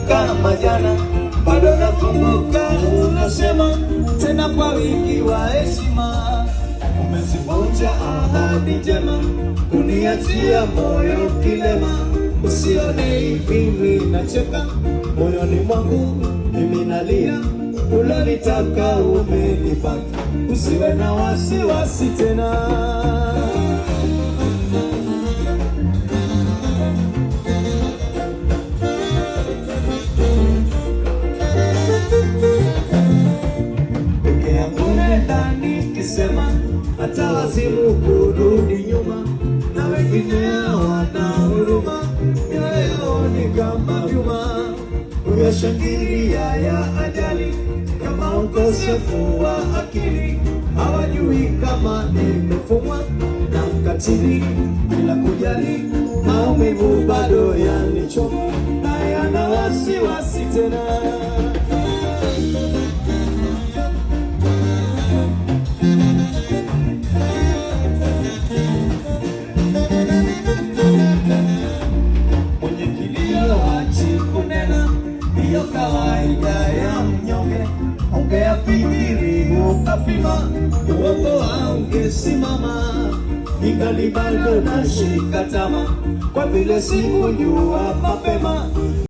kama jana. Bado nakumbuka unasema tena kwa wingi wa heshima, umezivunja ahadi njema, kuniachia moyo kilema. Usione hivi mimi nacheka, moyoni mwangu mimi nalia. Ulonitaka umenipata, usiwe na wasiwasi tena. Peke yangu nenda nikisema, hata wazimu kurudi nyuma, na wengine hawana huruma, mioyo ni kama vyuma. Uyashangilia ya ajali kama ukosefu wa akili, hawajui kama nimefumwa na mkatili. Bila kujali maumivu bado yanichoma, na yana wasiwasi tena. Mwenye kilio hachi kunena, ndiyo kawaida ya mnyonge. Ungeafikiri ukapima, uongo haungesimama. Ningali bado nashika tama, kwa vile sikujua mapema.